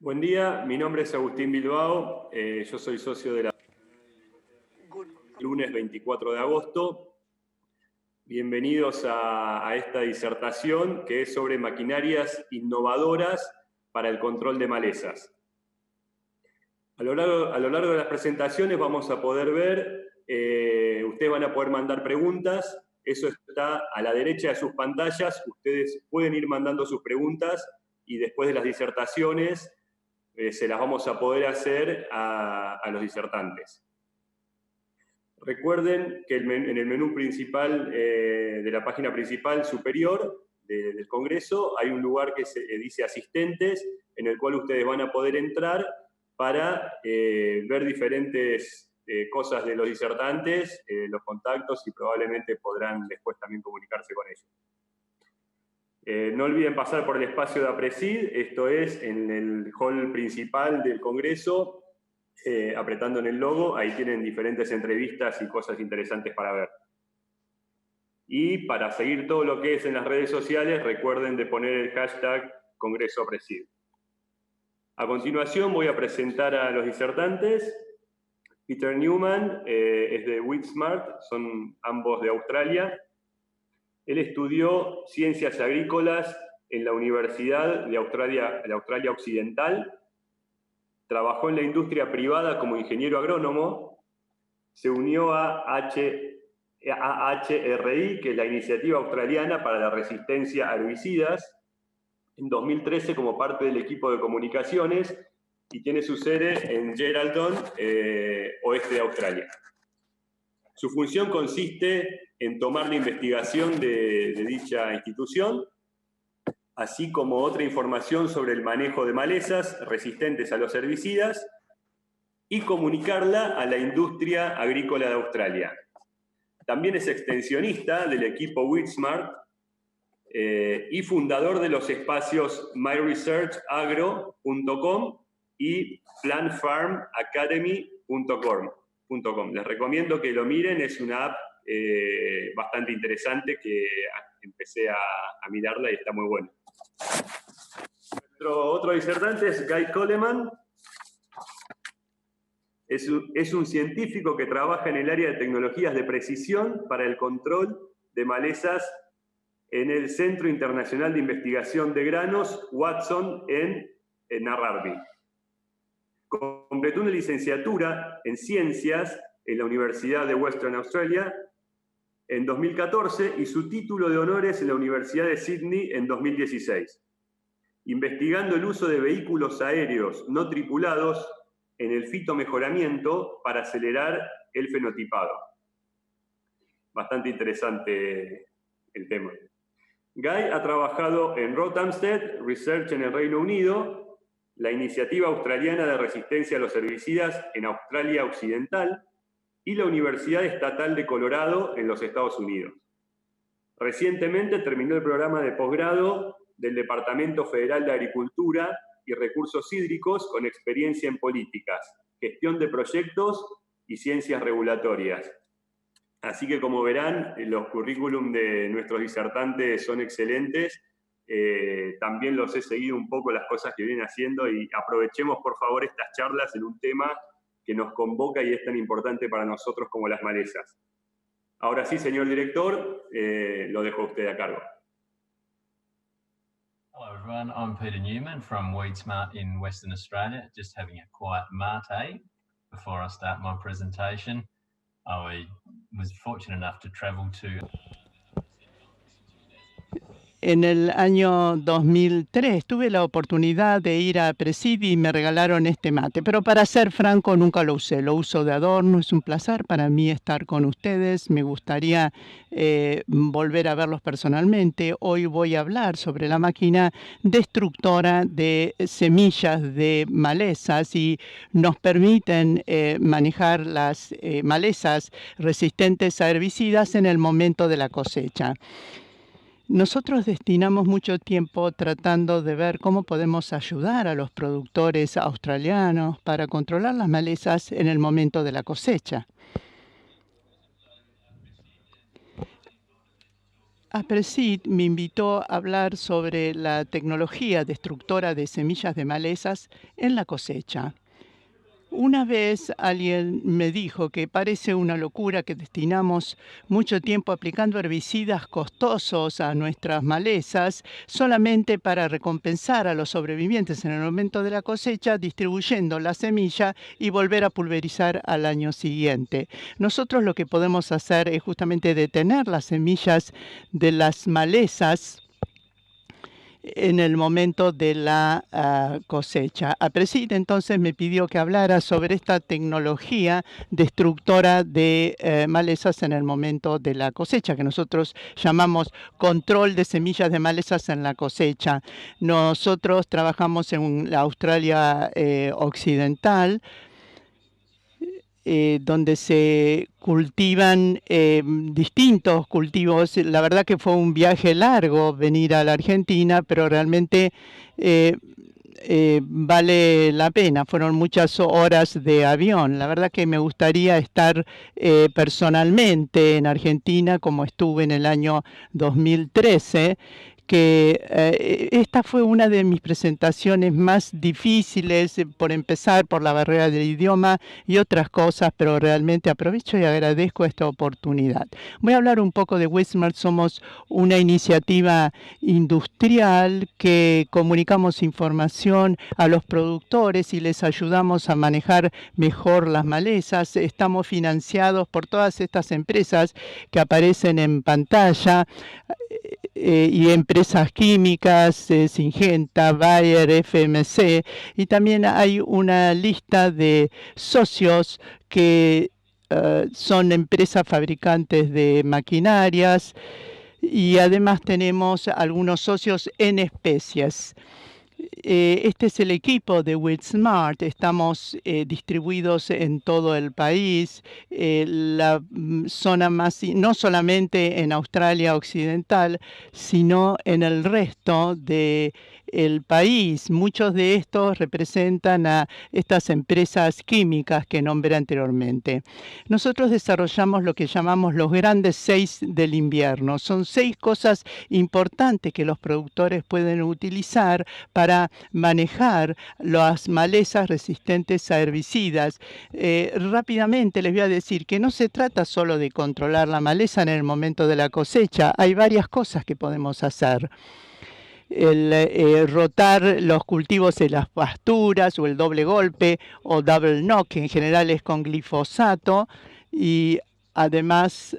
Buen día, mi nombre es Agustín Bilbao, yo soy socio de la lunes 24 de agosto. Bienvenidos a esta disertación que es sobre maquinarias innovadoras para el control de malezas. A lo largo de las presentaciones vamos a poder ver, ustedes van a poder mandar preguntas, eso está a la derecha de sus pantallas, ustedes pueden ir mandando sus preguntas y después de las disertaciones se las vamos a poder hacer a los disertantes. Recuerden que en el menú principal de la página principal superior del Congreso hay un lugar que dice asistentes, en el cual ustedes van a poder entrar para ver diferentes cosas de los disertantes, los contactos, y probablemente podrán después también comunicarse con ellos. No olviden pasar por el espacio de APRESID, esto es en el hall principal del Congreso, apretando en el logo, ahí tienen diferentes entrevistas y cosas interesantes para ver. Y para seguir todo lo que es en las redes sociales, recuerden de poner el hashtag Congreso APRESID. A continuación voy a presentar a los disertantes. Peter Newman es de WITSmart, son ambos de Australia. Él estudió Ciencias Agrícolas en la Universidad de Australia Occidental, trabajó en la industria privada como ingeniero agrónomo, se unió a HRI, que es la Iniciativa Australiana para la Resistencia a Herbicidas, en 2013 como parte del equipo de comunicaciones, y tiene su sede en Geraldton, oeste de Australia. Su función consiste en tomar la investigación de dicha institución, así como otra información sobre el manejo de malezas resistentes a los herbicidas, y comunicarla a la industria agrícola de Australia. También es extensionista del equipo WITSmart y fundador de los espacios myresearchagro.com y plantfarmacademy.com. Les recomiendo que lo miren, es una app bastante interesante que empecé a mirarla y está muy buena. Nuestro otro disertante es Guy Coleman. Es un científico que trabaja en el área de tecnologías de precisión para el control de malezas en el Centro Internacional de Investigación de Granos, Watson, en Narrabri. Completó una licenciatura en Ciencias en la Universidad de Western Australia en 2014 y su título de honores en la Universidad de Sydney en 2016, investigando el uso de vehículos aéreos no tripulados en el fitomejoramiento para acelerar el fenotipado. Bastante interesante el tema. Guy ha trabajado en Rothamsted Research en el Reino Unido, la Iniciativa Australiana de Resistencia a los Herbicidas en Australia Occidental y la Universidad Estatal de Colorado en los Estados Unidos. Recientemente terminó el programa de posgrado del Departamento Federal de Agricultura y Recursos Hídricos con experiencia en políticas, gestión de proyectos y ciencias regulatorias. Así que, como verán, los currículum de nuestros disertantes son excelentes. También los he seguido un poco las cosas que vienen haciendo y aprovechemos, por favor, estas charlas en un tema que nos convoca y es tan importante para nosotros como las malezas. Ahora sí, señor director, lo dejo a usted a cargo. Hello everyone, I'm Peter Newman from WeedSmart in Western Australia, just having a quiet mate before I start my presentation. I was fortunate enough to travel to... En el año 2003 tuve la oportunidad de ir a APRESID y me regalaron este mate, pero para ser franco nunca lo usé, lo uso de adorno. Es un placer para mí estar con ustedes, me gustaría volver a verlos personalmente. Hoy voy a hablar sobre la máquina destructora de semillas de malezas y nos permiten manejar las malezas resistentes a herbicidas en el momento de la cosecha. Nosotros destinamos mucho tiempo tratando de ver cómo podemos ayudar a los productores australianos para controlar las malezas en el momento de la cosecha. APRESID me invitó a hablar sobre la tecnología destructora de semillas de malezas en la cosecha. Una vez alguien me dijo que parece una locura que destinamos mucho tiempo aplicando herbicidas costosos a nuestras malezas solamente para recompensar a los sobrevivientes en el momento de la cosecha, distribuyendo la semilla y volver a pulverizar al año siguiente. Nosotros lo que podemos hacer es justamente detener las semillas de las malezas en el momento de la cosecha. APRESID entonces me pidió que hablara sobre esta tecnología destructora de malezas en el momento de la cosecha, que nosotros llamamos control de semillas de malezas en la cosecha. Nosotros trabajamos en la Australia Occidental, donde se cultivan distintos cultivos. La verdad que fue un viaje largo venir a la Argentina, pero realmente vale la pena. Fueron muchas horas de avión. La verdad que me gustaría estar personalmente en Argentina, como estuve en el año 2013, que esta fue una de mis presentaciones más difíciles, por empezar por la barrera del idioma y otras cosas, pero realmente aprovecho y agradezco esta oportunidad. Voy a hablar un poco de Wheatsmart. Somos una iniciativa industrial que comunicamos información a los productores y les ayudamos a manejar mejor las malezas. Estamos financiados por todas estas empresas que aparecen en pantalla, y empresas químicas, Syngenta, Bayer, FMC, y también hay una lista de socios que son empresas fabricantes de maquinarias, y además tenemos algunos socios en especies. Este es el equipo de Wheatsmart. Estamos distribuidos en todo el país. La zona más, no solamente en Australia Occidental, sino en el resto del país. Muchos de estos representan a estas empresas químicas que nombré anteriormente. Nosotros desarrollamos lo que llamamos los grandes 6 del invierno. Son 6 cosas importantes que los productores pueden utilizar para manejar las malezas resistentes a herbicidas. Rápidamente les voy a decir que no se trata solo de controlar la maleza en el momento de la cosecha. Hay varias cosas que podemos hacer. El rotar los cultivos en las pasturas, o el doble golpe o double knock, que en general es con glifosato, y además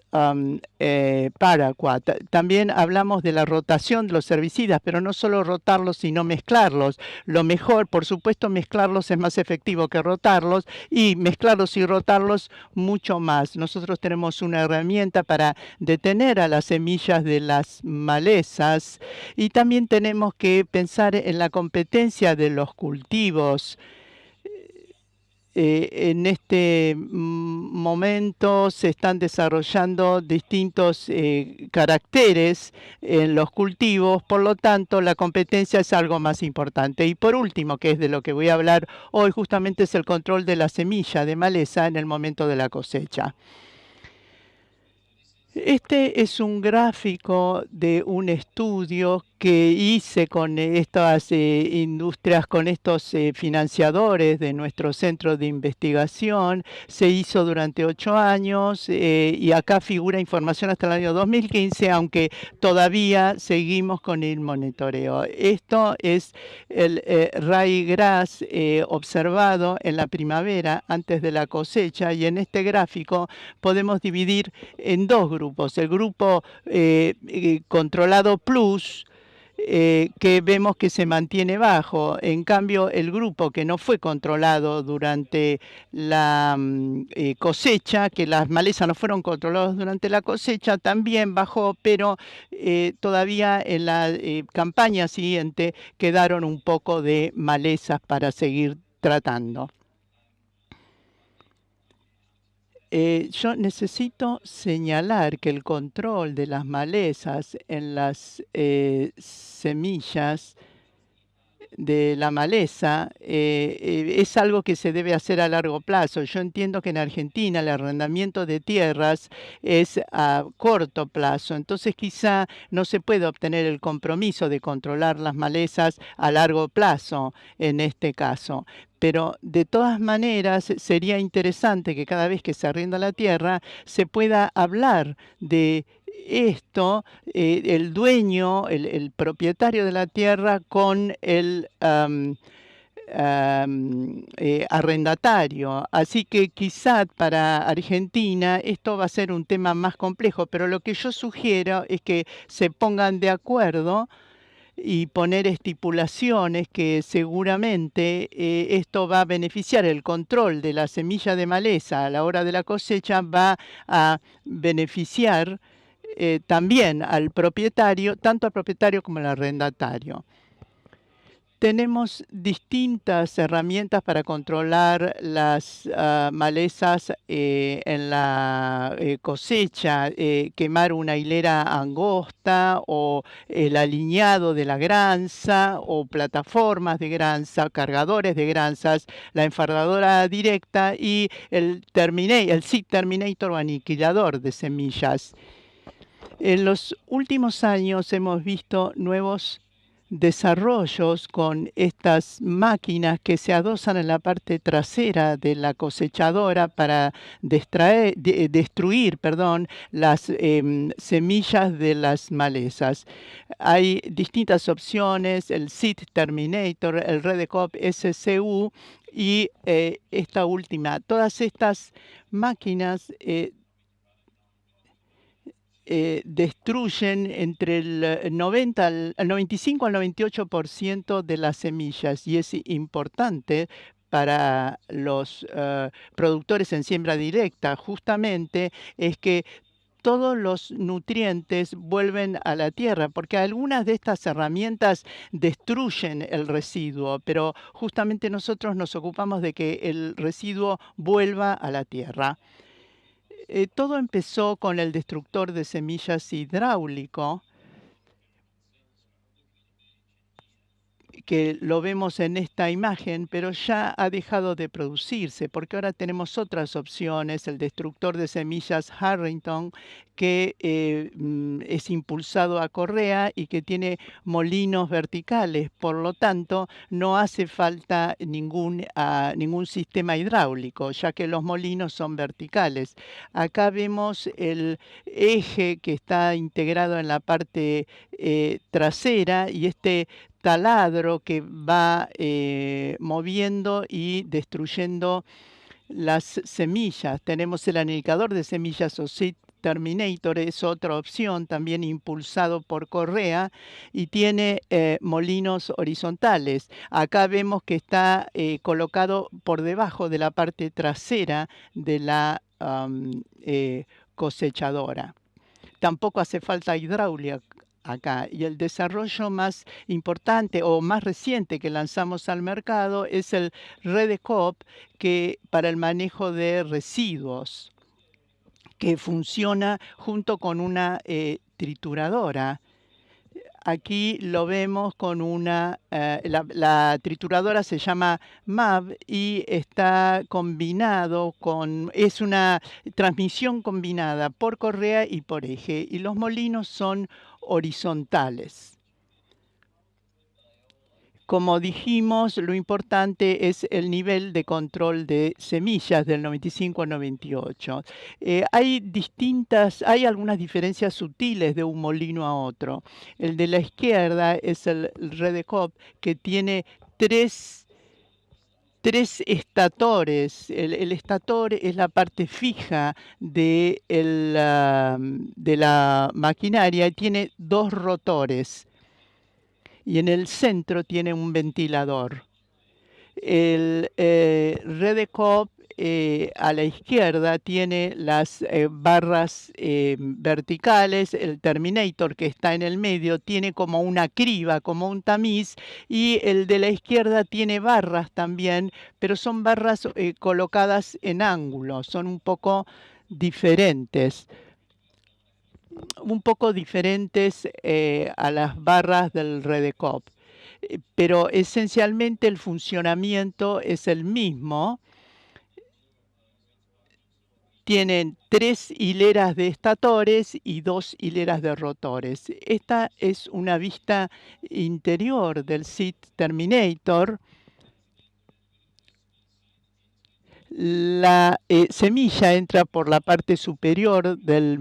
paraquat. También hablamos de la rotación de los herbicidas, pero no solo rotarlos, sino mezclarlos. Lo mejor, por supuesto, mezclarlos es más efectivo que rotarlos, y mezclarlos y rotarlos mucho más. Nosotros tenemos una herramienta para detener a las semillas de las malezas, y también tenemos que pensar en la competencia de los cultivos. En este momento se están desarrollando distintos caracteres en los cultivos, por lo tanto la competencia es algo más importante. Y por último, que es de lo que voy a hablar hoy, justamente es el control de la semilla de maleza en el momento de la cosecha. Este es un gráfico de un estudio que hice con estas industrias, con estos financiadores de nuestro centro de investigación. Se hizo durante 8 años y acá figura información hasta el año 2015, aunque todavía seguimos con el monitoreo. Esto es el ryegrass observado en la primavera antes de la cosecha, y en este gráfico podemos dividir en 2 grupos. El grupo controlado plus, que vemos que se mantiene bajo. En cambio, el grupo que no fue controlado durante la cosecha, que las malezas no fueron controladas durante la cosecha, también bajó, pero todavía en la campaña siguiente quedaron un poco de malezas para seguir tratando. Yo necesito señalar que el control de las malezas en las semillas de la maleza es algo que se debe hacer a largo plazo. Yo entiendo que en Argentina el arrendamiento de tierras es a corto plazo, entonces quizá no se puede obtener el compromiso de controlar las malezas a largo plazo en este caso. Pero de todas maneras sería interesante que cada vez que se arrienda la tierra se pueda hablar de esto, el dueño, el propietario de la tierra con el arrendatario. Así que quizá para Argentina esto va a ser un tema más complejo, pero lo que yo sugiero es que se pongan de acuerdo y poner estipulaciones que seguramente esto va a beneficiar el control de la semilla de maleza a la hora de la cosecha, va a beneficiar también al propietario, tanto al propietario como al arrendatario. Tenemos distintas herramientas para controlar las malezas en la cosecha, quemar una hilera angosta o el aliñado de la granza o plataformas de granza, cargadores de granzas, la enfardadora directa y el seed terminator o aniquilador de semillas. En los últimos años hemos visto nuevos desarrollos con estas máquinas que se adosan en la parte trasera de la cosechadora para destruir las semillas de las malezas. Hay distintas opciones, el Seed Terminator, el Redecop SCU y esta última. Todas estas máquinas destruyen entre el 95 al 98% de las semillas y es importante para los productores en siembra directa, justamente es que todos los nutrientes vuelven a la tierra, porque algunas de estas herramientas destruyen el residuo, pero justamente nosotros nos ocupamos de que el residuo vuelva a la tierra. Todo empezó con el destructor de semillas hidráulico, que lo vemos en esta imagen, pero ya ha dejado de producirse, porque ahora tenemos otras opciones, el destructor de semillas Harrington, que es impulsado a correa y que tiene molinos verticales, por lo tanto no hace falta ningún sistema hidráulico, ya que los molinos son verticales. Acá vemos el eje que está integrado en la parte trasera y este taladro que va moviendo y destruyendo las semillas. Tenemos el aniquilador de semillas o Seed Terminator, es otra opción, también impulsado por correa y tiene molinos horizontales. Acá vemos que está colocado por debajo de la parte trasera de la cosechadora. Tampoco hace falta hidráulica acá. Y el desarrollo más importante o más reciente que lanzamos al mercado es el Redecop, que para el manejo de residuos, que funciona junto con una trituradora. Aquí lo vemos con la trituradora se llama MAV y está combinado es una transmisión combinada por correa y por eje y los molinos son horizontales. Como dijimos, lo importante es el nivel de control de semillas del 95 al 98. Hay algunas diferencias sutiles de un molino a otro. El de la izquierda es el Redecop, que tiene tres estatores. El estator es la parte fija de la maquinaria y tiene dos rotores. Y en el centro tiene un ventilador. El Redecop a la izquierda tiene las barras verticales, el Terminator que está en el medio tiene como una criba, como un tamiz, y el de la izquierda tiene barras también, pero son barras colocadas en ángulo, son un poco diferentes a las barras del Redecop. pero esencialmente el funcionamiento es el mismo. Tienen 3 hileras de estatores y 2 hileras de rotores. Esta es una vista interior del Seed Terminator. La semilla entra por la parte superior del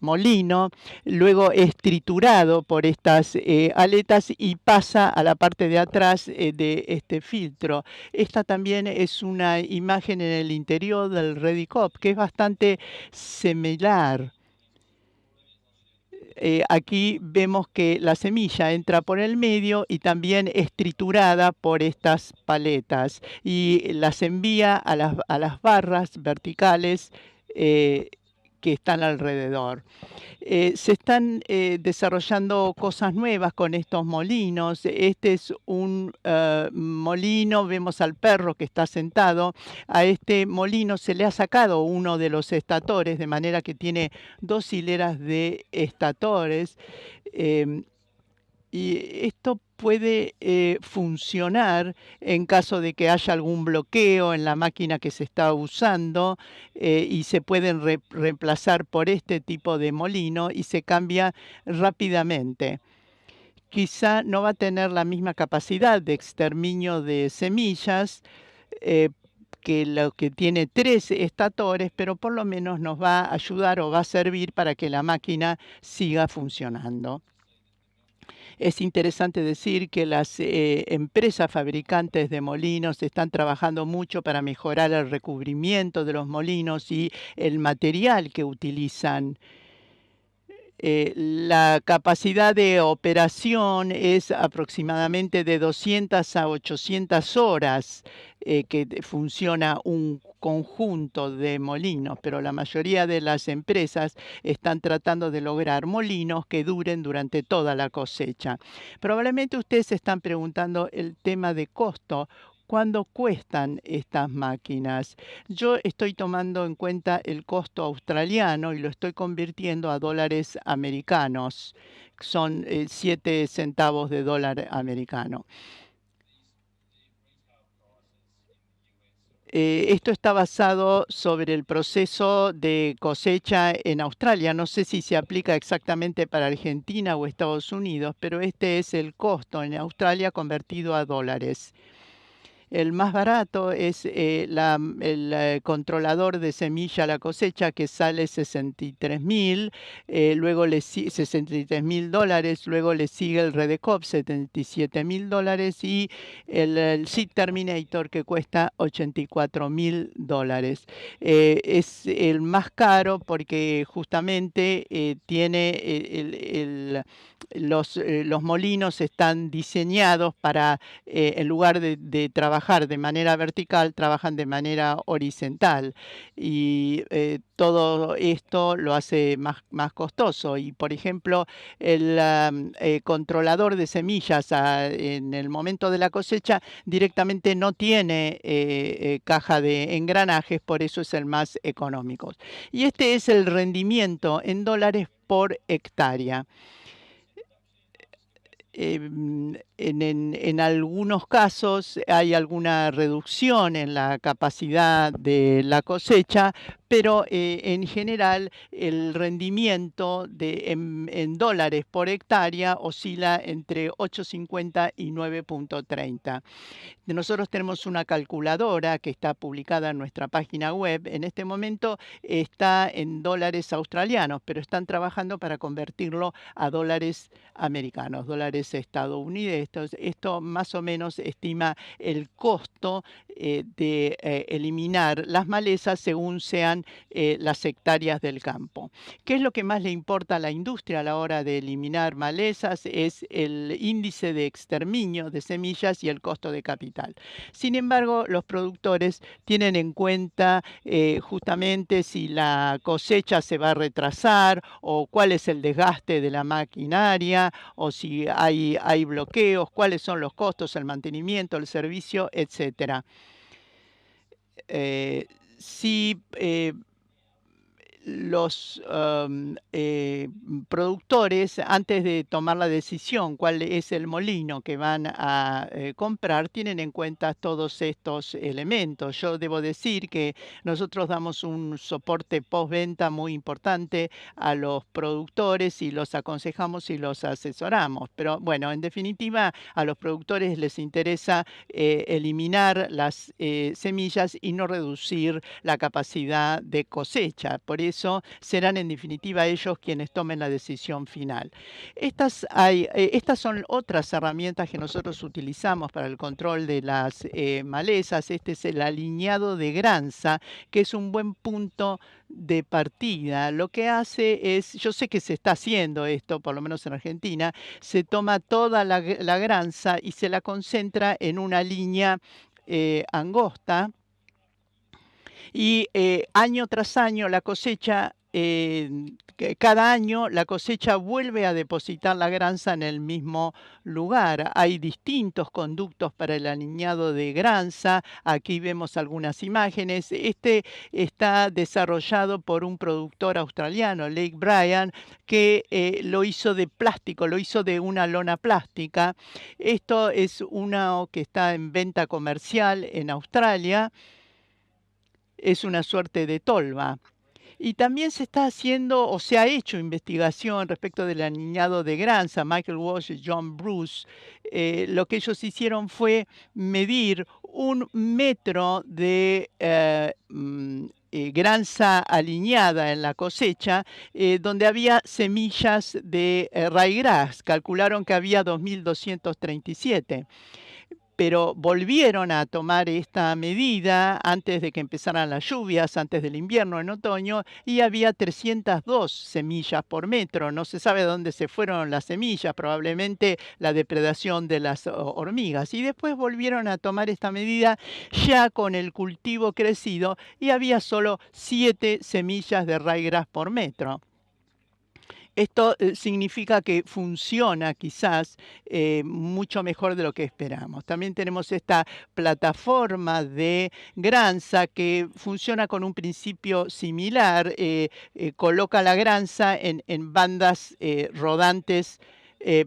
molino, luego es triturado por estas aletas y pasa a la parte de atrás de este filtro. Esta también es una imagen en el interior del Redicop, que es bastante similar. Aquí vemos que la semilla entra por el medio y también es triturada por estas paletas y las envía a las barras verticales que están alrededor. Se están desarrollando cosas nuevas con estos molinos. Este es un molino, vemos al perro que está sentado. A este molino se le ha sacado uno de los estatores, de manera que tiene 2 hileras de estatores. Y esto puede funcionar en caso de que haya algún bloqueo en la máquina que se está usando y se pueden reemplazar por este tipo de molino y se cambia rápidamente. Quizá no va a tener la misma capacidad de exterminio de semillas que lo que tiene 3 estatores, pero por lo menos nos va a ayudar o va a servir para que la máquina siga funcionando. Es interesante decir que las empresas fabricantes de molinos están trabajando mucho para mejorar el recubrimiento de los molinos y el material que utilizan. La capacidad de operación es aproximadamente de 200 a 800 horas que funciona un conjunto de molinos, pero la mayoría de las empresas están tratando de lograr molinos que duren durante toda la cosecha. Probablemente ustedes se están preguntando el tema de costo. ¿Cuánto cuestan estas máquinas? Yo estoy tomando en cuenta el costo australiano y lo estoy convirtiendo a dólares americanos. Son 7 centavos de dólar americano. Esto está basado sobre el proceso de cosecha en Australia. No sé si se aplica exactamente para Argentina o Estados Unidos, pero este es el costo en Australia convertido a dólares. El más barato es el controlador de semilla a la cosecha, que sale 63.000, luego $63.000, luego le sigue el Redecop, $77.000 y el Seed Terminator, que cuesta $84.000. Es el más caro porque justamente tiene los molinos están diseñados para, en lugar de trabajar de manera vertical, trabajan de manera horizontal. Y todo esto lo hace más costoso. Y, por ejemplo, el controlador de semillas en el momento de la cosecha directamente no tiene caja de engranajes, por eso es el más económico. Y este es el rendimiento en dólares por hectárea. En algunos casos hay alguna reducción en la capacidad de la cosecha, pero en general el rendimiento en dólares por hectárea oscila entre 8.50 y 9.30. Nosotros tenemos una calculadora que está publicada en nuestra página web. En este momento está en dólares australianos, pero están trabajando para convertirlo a dólares americanos, dólares estadounidenses. Esto más o menos estima el costo de eliminar las malezas según sean las hectáreas del campo. ¿Qué es lo que más le importa a la industria a la hora de eliminar malezas? Es el índice de exterminio de semillas y el costo de capital. Sin embargo, los productores tienen en cuenta justamente si la cosecha se va a retrasar o cuál es el desgaste de la maquinaria o si hay bloqueos, cuáles son los costos, el mantenimiento, el servicio, etc. Si los productores, antes de tomar la decisión cuál es el molino que van a comprar, tienen en cuenta todos estos elementos. Yo debo decir que nosotros damos un soporte postventa muy importante a los productores y los aconsejamos y los asesoramos. Pero bueno, en definitiva, a los productores les interesa eliminar las semillas y no reducir la capacidad de cosecha. Por eso serán en definitiva ellos quienes tomen la decisión final. Estas son otras herramientas que nosotros utilizamos para el control de las malezas. Este es el aliñado de granza, que es un buen punto de partida. Lo que hace es, yo sé que se está haciendo esto, por lo menos en Argentina, se toma toda la granza y se la concentra en una línea angosta, y año tras año la cosecha, cada año la cosecha vuelve a depositar la granza en el mismo lugar. Hay distintos conductos para el aliñado de granza. Aquí vemos algunas imágenes. Este está desarrollado por un productor australiano, Lake Bryan, que lo hizo de plástico, lo hizo de una lona plástica. Esto es uno que está en venta comercial en Australia. Es una suerte de tolva. Y también se está haciendo o se ha hecho investigación respecto del aliñado de granza. Michael Walsh y John Bruce, lo que ellos hicieron fue medir 1 metro de granza aliñada en la cosecha, donde había semillas de ryegrass. Calcularon que había 2.237. Pero volvieron a tomar esta medida antes de que empezaran las lluvias, antes del invierno, en otoño, y había 302 semillas por metro. No se sabe dónde se fueron las semillas, probablemente la depredación de las hormigas. Y después volvieron a tomar esta medida ya con el cultivo crecido y había solo 7 semillas de ryegrass por metro. Esto significa que funciona quizás mucho mejor de lo que esperamos. También tenemos esta plataforma de granza que funciona con un principio similar. Coloca la granza en bandas rodantes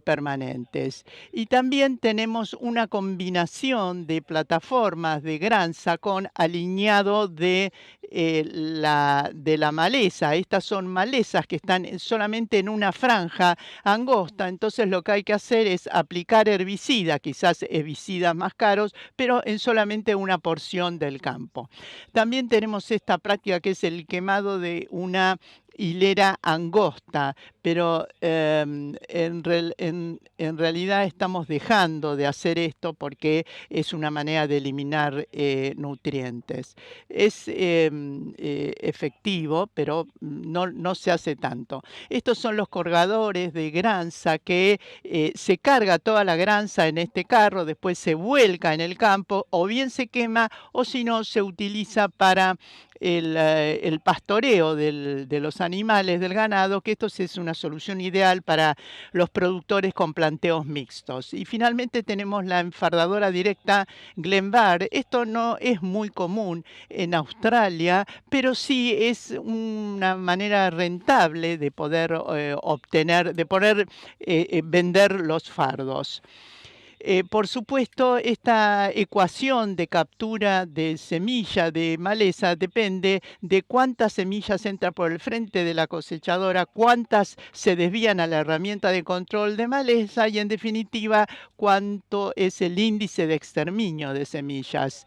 permanentes. Y también tenemos una combinación de plataformas de granza con aliñado de la maleza. Estas son malezas que están solamente en una franja angosta, entonces lo que hay que hacer es aplicar herbicida, quizás herbicidas más caros, pero en solamente una porción del campo. También tenemos esta práctica que es el quemado de una hilera angosta, pero en realidad estamos dejando de hacer esto porque es una manera de eliminar nutrientes. Es efectivo, pero no se hace tanto. Estos son los colgadores de granza que se carga toda la granza en este carro, después se vuelca en el campo, o bien se quema, o si no, se utiliza para el pastoreo de los animales, del ganado, que esto es una solución ideal para los productores con planteos mixtos. Y finalmente tenemos la enfardadora directa Glenvar. Esto no es muy común en Australia, pero sí es una manera rentable de poder vender los fardos. Por supuesto, esta ecuación de captura de semilla de maleza depende de cuántas semillas entran por el frente de la cosechadora, cuántas se desvían a la herramienta de control de maleza y, en definitiva, cuánto es el índice de exterminio de semillas.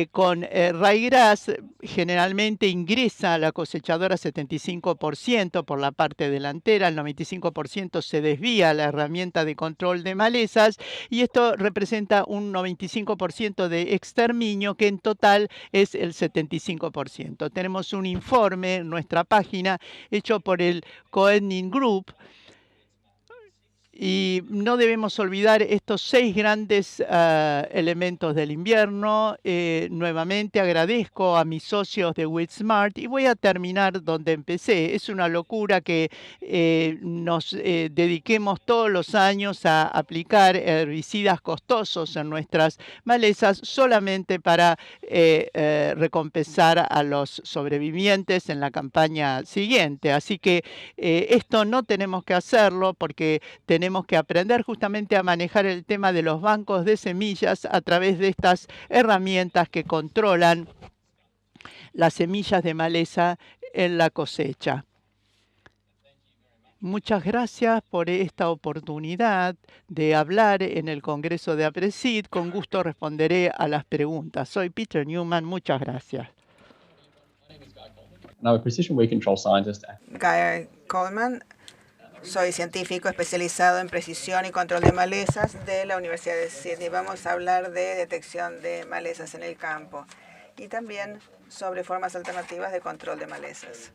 Con ryegrass generalmente ingresa a la cosechadora 75% por la parte delantera, el 95% se desvía a la herramienta de control de malezas y esto representa un 95% de exterminio, que en total es el 75%. Tenemos un informe en nuestra página hecho por el Coedning Group, Y no debemos olvidar estos 6 grandes elementos del invierno. Nuevamente agradezco a mis socios de WeedSmart y voy a terminar donde empecé. Es una locura que nos dediquemos todos los años a aplicar herbicidas costosos en nuestras malezas solamente para recompensar a los sobrevivientes en la campaña siguiente. Así que esto no tenemos que hacerlo porque tenemos que aprender justamente a manejar el tema de los bancos de semillas a través de estas herramientas que controlan las semillas de maleza en la cosecha. Muchas gracias por esta oportunidad de hablar en el Congreso de APRESID. Con gusto responderé a las preguntas. Soy Peter Newman. Muchas gracias. I'm a precision weed control scientist. Guy Coleman. Soy científico especializado en precisión y control de malezas de la Universidad de Sydney. Vamos a hablar de detección de malezas en el campo y también sobre formas alternativas de control de malezas.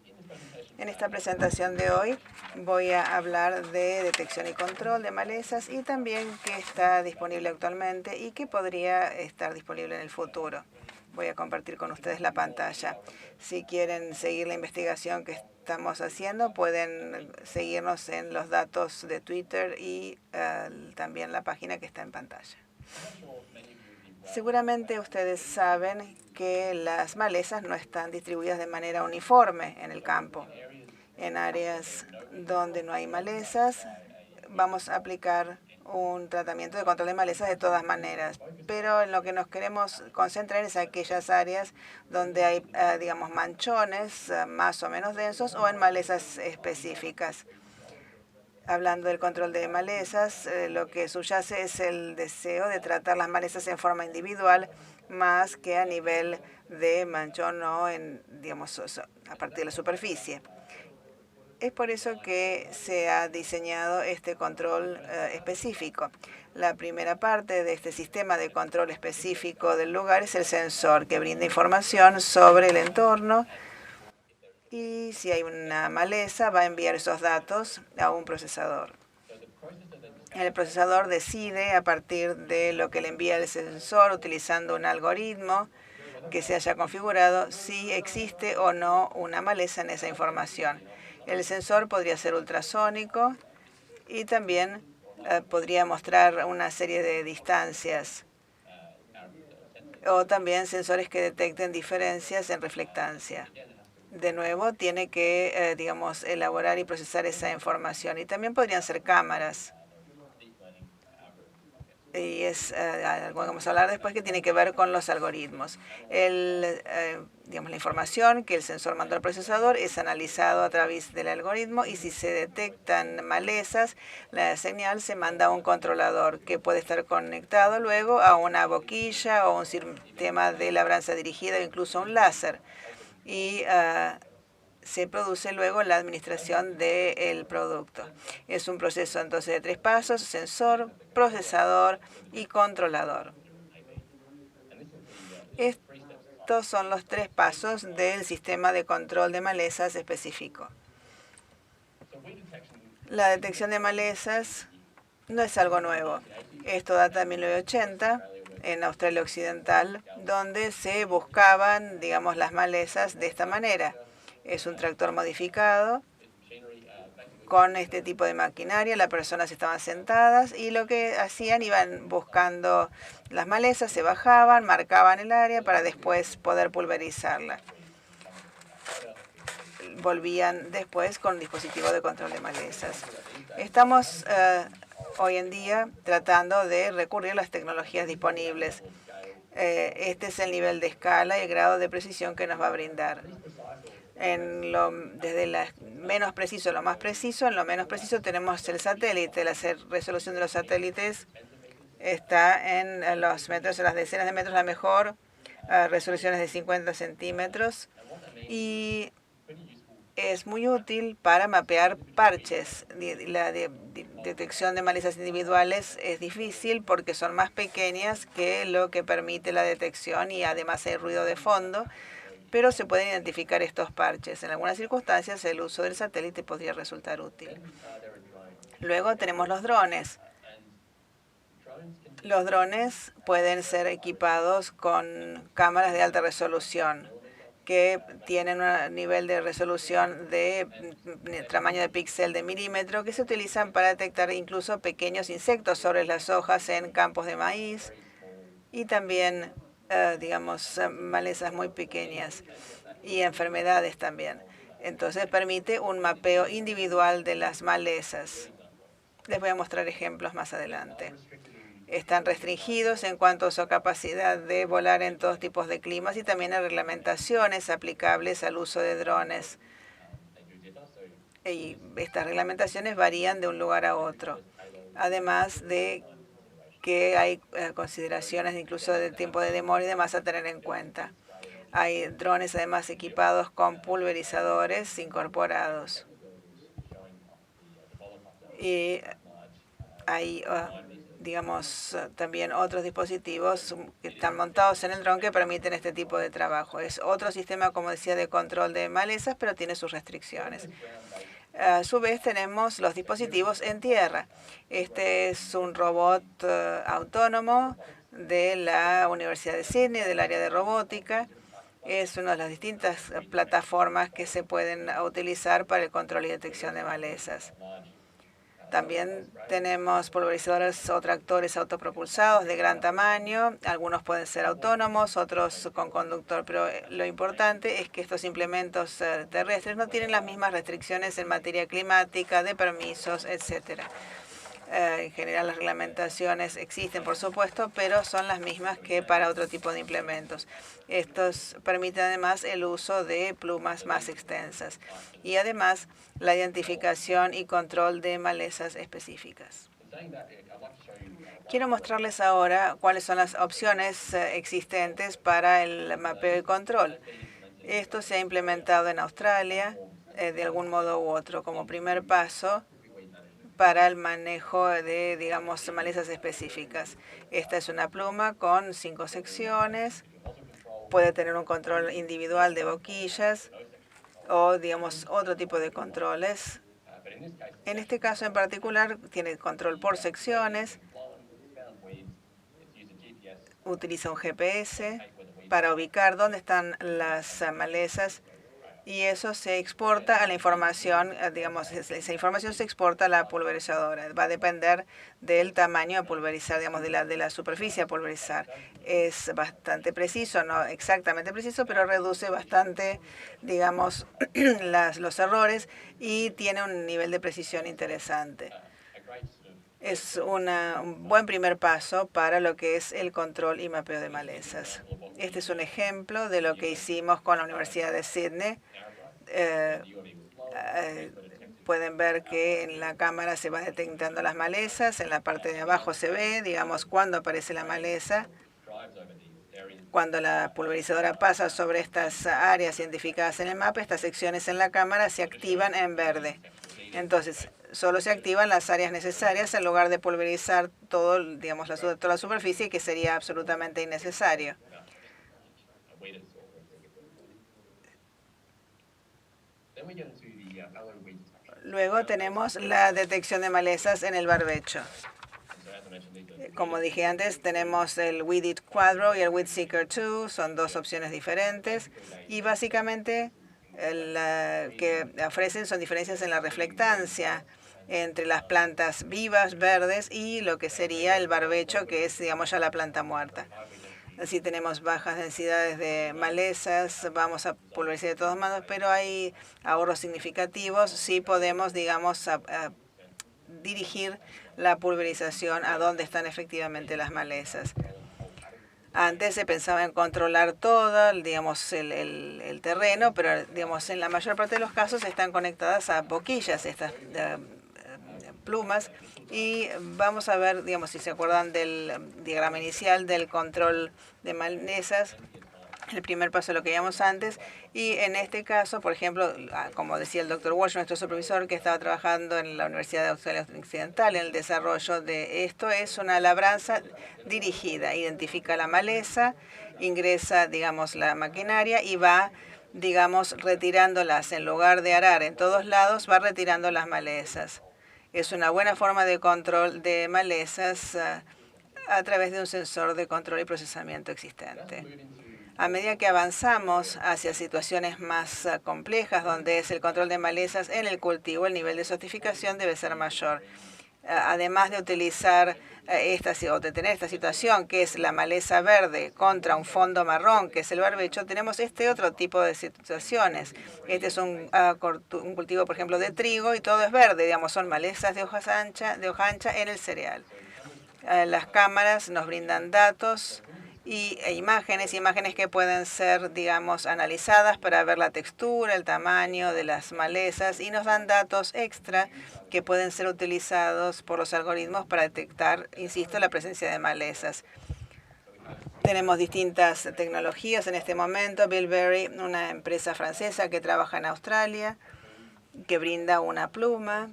En esta presentación de hoy voy a hablar de detección y control de malezas y también qué está disponible actualmente y qué podría estar disponible en el futuro. Voy a compartir con ustedes la pantalla. Si quieren seguir la investigación que estamos haciendo, pueden seguirnos en los datos de Twitter y también la página que está en pantalla. Seguramente ustedes saben que las malezas no están distribuidas de manera uniforme en el campo. En áreas donde no hay malezas, vamos a aplicar un tratamiento de control de malezas de todas maneras, pero en lo que nos queremos concentrar es aquellas áreas donde hay, digamos, manchones más o menos densos o en malezas específicas. Hablando del control de malezas, lo que subyace es el deseo de tratar las malezas en forma individual más que a nivel de manchón o digamos, a partir de la superficie. Es por eso que se ha diseñado este control específico. La primera parte de este sistema de control específico del lugar es el sensor, que brinda información sobre el entorno y si hay una maleza va a enviar esos datos a un procesador. El procesador decide a partir de lo que le envía el sensor utilizando un algoritmo que se haya configurado si existe o no una maleza en esa información. El sensor podría ser ultrasónico y también podría mostrar una serie de distancias o también sensores que detecten diferencias en reflectancia. De nuevo, tiene que, digamos, elaborar y procesar esa información. Y también podrían ser cámaras. Y es algo que vamos a hablar después que tiene que ver con los algoritmos. Digamos, la información que el sensor mandó al procesador es analizado a través del algoritmo y si se detectan malezas, la señal se manda a un controlador que puede estar conectado luego a una boquilla o un sistema de labranza dirigida o incluso un láser. Y se produce luego la administración del producto. Es un proceso entonces de 3 pasos: sensor, procesador y controlador. Estos son los 3 pasos del sistema de control de malezas específico. La detección de malezas no es algo nuevo. Esto data de 1980 en Australia Occidental, donde se buscaban, digamos, las malezas de esta manera. Es un tractor modificado con este tipo de maquinaria. Las personas estaban sentadas y lo que hacían, iban buscando las malezas, se bajaban, marcaban el área para después poder pulverizarla. Volvían después con un dispositivo de control de malezas. Estamos hoy en día tratando de recurrir a las tecnologías disponibles. Este es el nivel de escala y el grado de precisión que nos va a brindar. Desde lo menos preciso a lo más preciso. En lo menos preciso tenemos el satélite. La resolución de los satélites está en los metros, en las decenas de metros. La mejor resolución es de 50 centímetros y es muy útil para mapear parches. La detección de malezas individuales es difícil porque son más pequeñas que lo que permite la detección y además hay ruido de fondo, pero se pueden identificar estos parches. En algunas circunstancias el uso del satélite podría resultar útil. Luego tenemos los drones. Los drones pueden ser equipados con cámaras de alta resolución que tienen un nivel de resolución de tamaño de píxel de milímetro que se utilizan para detectar incluso pequeños insectos sobre las hojas en campos de maíz y también, digamos, malezas muy pequeñas y enfermedades también. Entonces permite un mapeo individual de las malezas. Les voy a mostrar ejemplos más adelante. Están restringidos en cuanto a su capacidad de volar en todos tipos de climas y también hay reglamentaciones aplicables al uso de drones. Y estas reglamentaciones varían de un lugar a otro. Además de que hay consideraciones incluso de tiempo de demora y demás a tener en cuenta. Hay drones además equipados con pulverizadores incorporados. Y hay digamos, también otros dispositivos que están montados en el dron que permiten este tipo de trabajo. Es otro sistema, como decía, de control de malezas, pero tiene sus restricciones. A su vez, tenemos los dispositivos en tierra. Este es un robot autónomo de la Universidad de Sydney, del área de robótica. Es una de las distintas plataformas que se pueden utilizar para el control y detección de malezas. También tenemos pulverizadores o tractores autopropulsados de gran tamaño. Algunos pueden ser autónomos, otros con conductor, pero lo importante es que estos implementos terrestres no tienen las mismas restricciones en materia climática, de permisos, etcétera. En general las reglamentaciones existen, por supuesto, pero son las mismas que para otro tipo de implementos. Estos permiten además el uso de plumas más extensas y además la identificación y control de malezas específicas. Quiero mostrarles ahora cuáles son las opciones existentes para el mapeo y control. Esto se ha implementado en Australia de algún modo u otro como primer paso para el manejo de, digamos, malezas específicas. Esta es una pluma con 5 secciones. Puede tener un control individual de boquillas o, digamos, otro tipo de controles. En este caso en particular tiene control por secciones. Utiliza un GPS para ubicar dónde están las malezas y eso se exporta a la información, digamos, esa información se exporta a la pulverizadora. Va a depender del tamaño a pulverizar, digamos, de la superficie a pulverizar. Es bastante preciso, no exactamente preciso, pero reduce bastante, digamos, los errores y tiene un nivel de precisión interesante. Es un buen primer paso para lo que es el control y mapeo de malezas. Este es un ejemplo de lo que hicimos con la Universidad de Sydney. Pueden ver que en la cámara se va detectando las malezas. En la parte de abajo se ve, digamos, cuando aparece la maleza. Cuando la pulverizadora pasa sobre estas áreas identificadas en el mapa, estas secciones en la cámara se activan en verde. Entonces, solo se activan las áreas necesarias en lugar de pulverizar todo, digamos, toda la superficie, que sería absolutamente innecesario. Luego tenemos la detección de malezas en el barbecho. Como dije antes, tenemos el Weedit Quadro y el Weedseeker 2. Son dos opciones diferentes y básicamente que ofrecen son diferencias en la reflectancia entre las plantas vivas, verdes, y lo que sería el barbecho, que es, digamos, ya la planta muerta. Si tenemos bajas densidades de malezas, vamos a pulverizar de todos modos, pero hay ahorros significativos si podemos, digamos, dirigir la pulverización a donde están efectivamente las malezas. Antes se pensaba en controlar todo, digamos, el terreno, pero, digamos, en la mayor parte de los casos están conectadas a boquillas estas plumas. Y vamos a ver, digamos, si se acuerdan del diagrama inicial del control de malezas, el primer paso de lo que veíamos antes. Y en este caso, por ejemplo, como decía el Dr. Walsh, nuestro supervisor que estaba trabajando en la Universidad de Australia Occidental en el desarrollo de esto, es una labranza dirigida. Identifica la maleza, ingresa, digamos, la maquinaria y va, digamos, retirándolas. En lugar de arar en todos lados, va retirando las malezas. Es una buena forma de control de malezas a través de un sensor de control y procesamiento existente. A medida que avanzamos hacia situaciones más complejas, donde es el control de malezas en el cultivo, el nivel de sofisticación debe ser mayor. Además de utilizar o de tener esta situación, que es la maleza verde contra un fondo marrón, que es el barbecho, tenemos este otro tipo de situaciones. Este es un cultivo, por ejemplo, de trigo y todo es verde, digamos, son malezas de hoja ancha en el cereal. Las cámaras nos brindan datos e imágenes que pueden ser, digamos, analizadas para ver la textura, el tamaño de las malezas y nos dan datos extra que pueden ser utilizados por los algoritmos para detectar, insisto, la presencia de malezas. Tenemos distintas tecnologías en este momento. Bilberry, una empresa francesa que trabaja en Australia, que brinda una pluma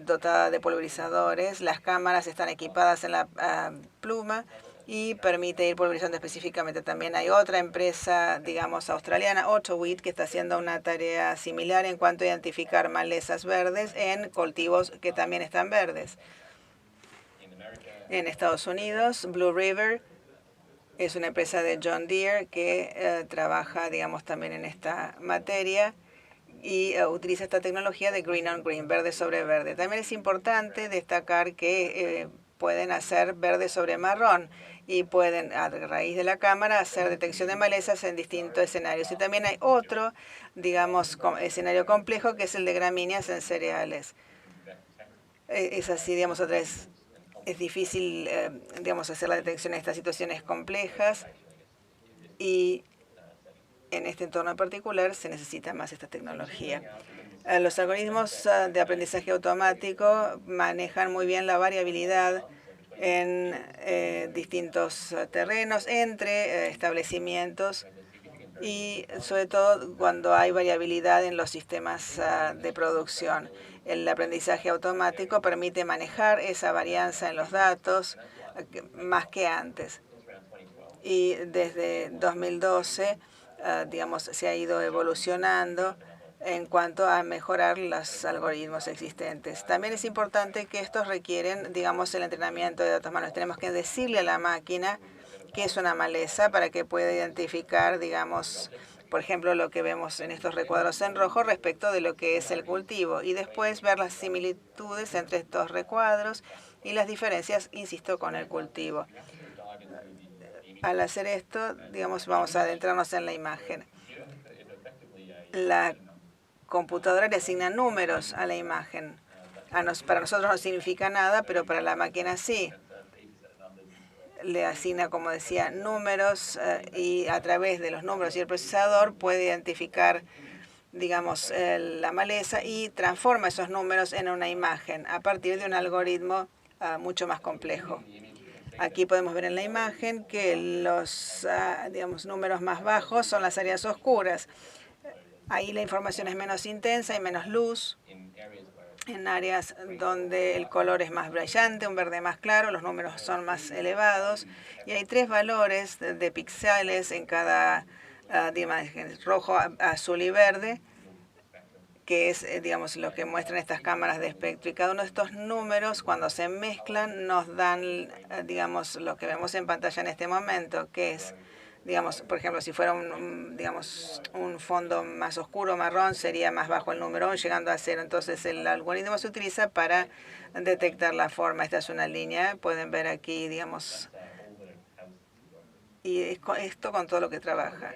dotada de pulverizadores. Las cámaras están equipadas en la pluma y permite ir pulverizando específicamente. También hay otra empresa, digamos, australiana, Autoweed, que está haciendo una tarea similar en cuanto a identificar malezas verdes en cultivos que también están verdes. En Estados Unidos, Blue River es una empresa de John Deere que trabaja, digamos, también en esta materia y utiliza esta tecnología de green on green, verde sobre verde. También es importante destacar que pueden hacer verde sobre marrón y pueden, a raíz de la cámara, hacer detección de malezas en distintos escenarios. Y también hay otro, digamos, escenario complejo, que es el de gramíneas en cereales. Es así, digamos, otra vez, es difícil, digamos, hacer la detección de estas situaciones complejas y en este entorno en particular se necesita más esta tecnología. Los algoritmos de aprendizaje automático manejan muy bien la variabilidad en distintos terrenos, entre establecimientos y sobre todo cuando hay variabilidad en los sistemas de producción. El aprendizaje automático permite manejar esa varianza en los datos más que antes. Y desde 2012, digamos, se ha ido evolucionando en cuanto a mejorar los algoritmos existentes. También es importante que estos requieren, digamos, el entrenamiento de datos manuales. Tenemos que decirle a la máquina qué es una maleza para que pueda identificar, digamos, por ejemplo, lo que vemos en estos recuadros en rojo respecto de lo que es el cultivo y después ver las similitudes entre estos recuadros y las diferencias, insisto, con el cultivo. Al hacer esto, digamos, vamos a adentrarnos en la imagen. La computadora le asigna números a la imagen. Para nosotros no significa nada, pero para la máquina sí. Le asigna, como decía, números y a través de los números y el procesador puede identificar, digamos, la maleza y transforma esos números en una imagen a partir de un algoritmo mucho más complejo. Aquí podemos ver en la imagen que los, digamos, números más bajos son las áreas oscuras. Ahí la información es menos intensa y menos luz. En áreas donde el color es más brillante, un verde más claro, los números son más elevados. Y hay 3 valores de píxeles en cada imagen, rojo, azul y verde, que es, digamos, lo que muestran estas cámaras de espectro. Y cada uno de estos números, cuando se mezclan, nos dan, digamos, lo que vemos en pantalla en este momento, que es, digamos, por ejemplo, si fuera digamos, un fondo más oscuro, marrón, sería más bajo el número, llegando a 0. Entonces, el algoritmo se utiliza para detectar la forma. Esta es una línea, pueden ver aquí, digamos, y esto con todo lo que trabaja.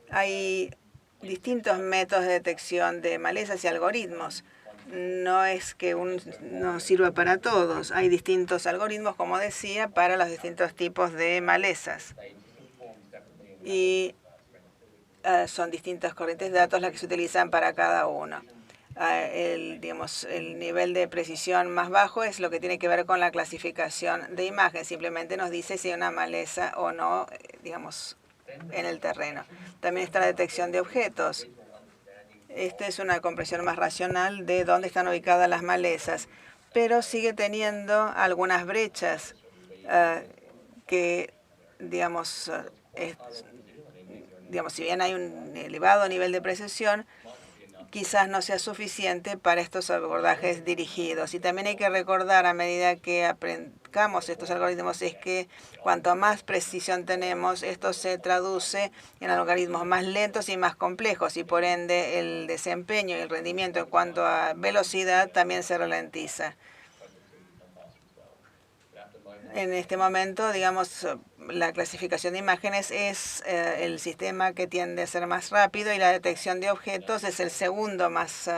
Hay distintos métodos de detección de malezas y algoritmos. No es que no sirva para todos. Hay distintos algoritmos, como decía, para los distintos tipos de malezas. Y son distintas corrientes de datos las que se utilizan para cada uno. Digamos, el nivel de precisión más bajo es lo que tiene que ver con la clasificación de imagen. Simplemente nos dice si hay una maleza o no, digamos, en el terreno. También está la detección de objetos. Esta es una comprensión más racional de dónde están ubicadas las malezas, pero sigue teniendo algunas brechas que, digamos, si bien hay un elevado nivel de precisión, quizás no sea suficiente para estos abordajes dirigidos. Y también hay que recordar a medida que aprendamos estos algoritmos es que cuanto más precisión tenemos, esto se traduce en algoritmos más lentos y más complejos y por ende el desempeño y el rendimiento en cuanto a velocidad también se ralentiza. En este momento, digamos, la clasificación de imágenes es el sistema que tiende a ser más rápido y la detección de objetos es el segundo más